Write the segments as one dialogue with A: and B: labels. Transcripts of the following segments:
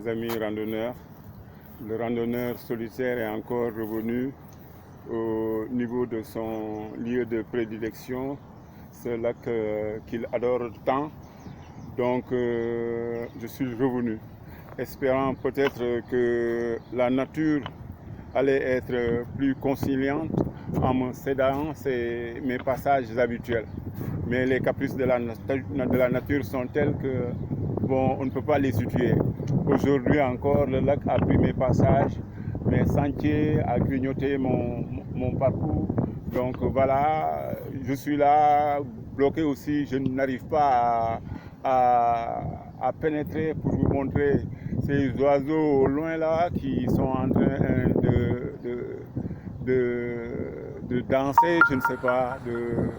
A: chers amis randonneurs. Le randonneur solitaire est encore revenu au niveau de son lieu de prédilection, ce lac qu'il adore tant. Donc je suis revenu, espérant peut-être que la nature allait être plus conciliante en me cédant mes passages habituels. Mais les caprices de la nature sont tels que bon, on ne peut pas les situer. Aujourd'hui encore, le lac a pris mes passages, mes sentiers, a grignoté mon parcours. Donc voilà, je suis là, bloqué aussi, je n'arrive pas à pénétrer pour vous montrer ces oiseaux au loin là qui sont en train de danser, je ne sais pas, de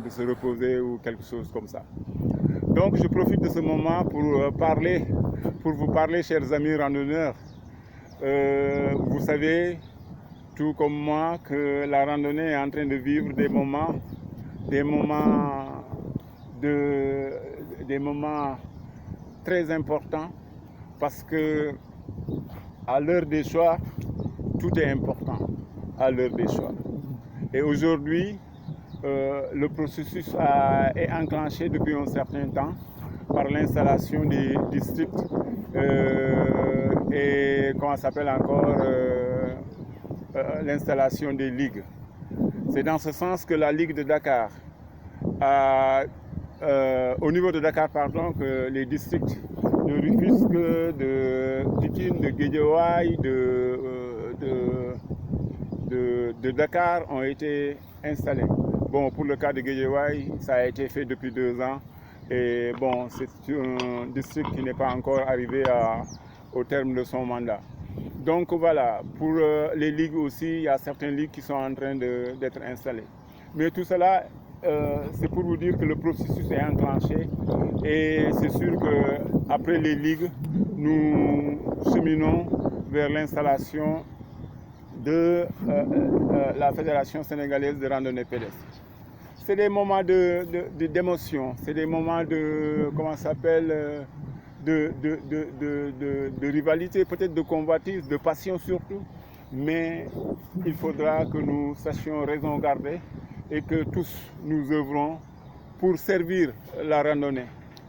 A: se reposer ou quelque chose comme ça. Donc je profite de ce moment pour vous parler, chers amis randonneurs. Vous savez, tout comme moi, que la randonnée est en train de vivre des moments très importants, parce que à l'heure des choix, tout est important à l'heure des choix. Et aujourd'hui, le processus est enclenché depuis un certain temps par l'installation des districts et comment ça s'appelle encore l'installation des ligues. C'est dans ce sens que la Ligue de Dakar au niveau de Dakar, pardon, que les districts de Rufisque, de Pikine, de Guédiawaye, de Dakar ont été installés. Bon, pour le cas de Guédiawaye, ça a été fait depuis 2 ans. Et bon, c'est un district qui n'est pas encore arrivé au terme de son mandat. Donc voilà, pour les ligues aussi, il y a certaines ligues qui sont en train d'être installées. Mais tout cela, c'est pour vous dire que le processus est enclenché. Et c'est sûr qu'après les ligues, nous cheminons vers l'installation de la Fédération sénégalaise de randonnée pédestre. C'est des moments d'émotion, c'est des moments de, comment ça s'appelle, de rivalité, peut-être de convoitise, de passion surtout. Mais il faudra que nous sachions raison garder et que tous nous œuvrons pour servir la randonnée,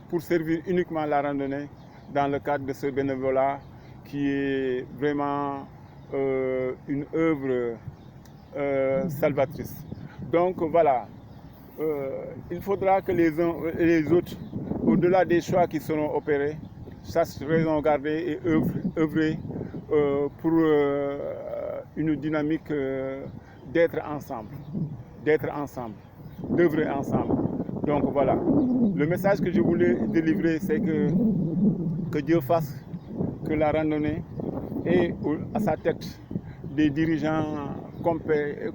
A: pour servir uniquement la randonnée dans le cadre de ce bénévolat qui est vraiment une œuvre salvatrice. Donc voilà, il faudra que les uns et les autres, au-delà des choix qui seront opérés, sachent raison garder et œuvrer pour une dynamique d'être ensemble, d'œuvrer ensemble. Donc voilà, le message que je voulais délivrer, c'est que Dieu fasse que la randonnée ait à sa tête des dirigeants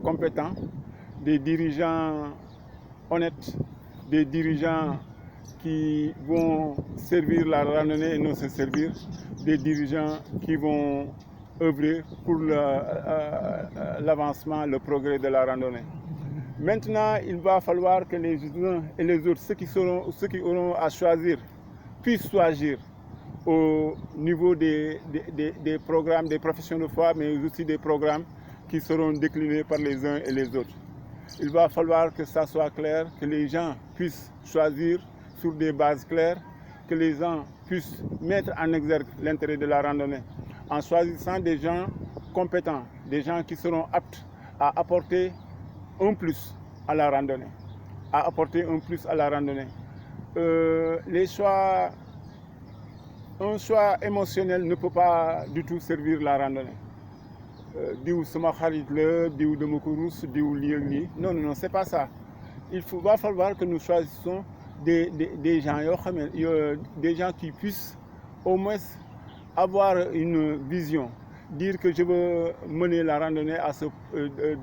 A: compétents, des dirigeants honnêtes, des dirigeants qui vont servir la randonnée et non se servir, des dirigeants qui vont œuvrer pour l'avancement, le progrès de la randonnée. Maintenant, il va falloir que les uns et les autres, ceux qui auront à choisir, puissent choisir au niveau des programmes, des professions de foi, mais aussi des programmes qui seront déclinés par les uns et les autres. Il va falloir que ça soit clair, que les gens puissent choisir sur des bases claires, que les gens puissent mettre en exergue l'intérêt de la randonnée en choisissant des gens compétents, des gens qui seront aptes à apporter un plus à la randonnée. Un choix émotionnel ne peut pas du tout servir la randonnée. Diou sama xarit la, diou dama ko rus, diou lii ak lii. Non, c'est pas ça. Va falloir que nous choisissions des gens qui puissent au moins avoir une vision, dire que je veux mener la randonnée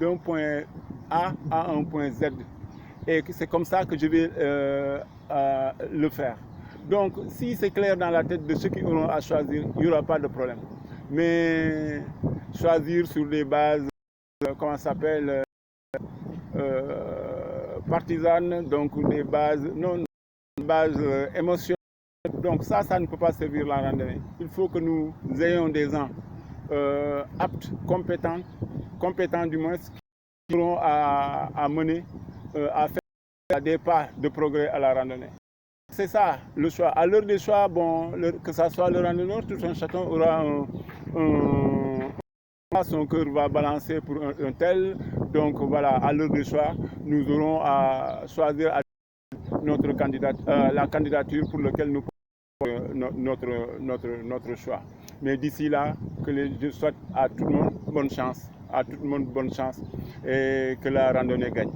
A: d'un point A à un point Z. Et que c'est comme ça que je vais le faire. Donc, si c'est clair dans la tête de ceux qui auront à choisir, il n'y aura pas de problème. Mais choisir sur des bases, comment ça s'appelle, partisanes, donc des bases émotionnelles. Donc ça ne peut pas servir la randonnée. Il faut que nous ayons des gens aptes, compétents du moins, qui auront à mener, à faire des pas de progrès à la randonnée. C'est ça le choix. À l'heure des choix, bon, que ce soit le randonneur, tout un chacun aura son cœur va balancer pour un tel. Donc voilà, à l'heure des choix, nous aurons à choisir la candidature pour laquelle nous notre choix. Mais d'ici là, je souhaite à tout le monde bonne chance, et que la randonnée gagne.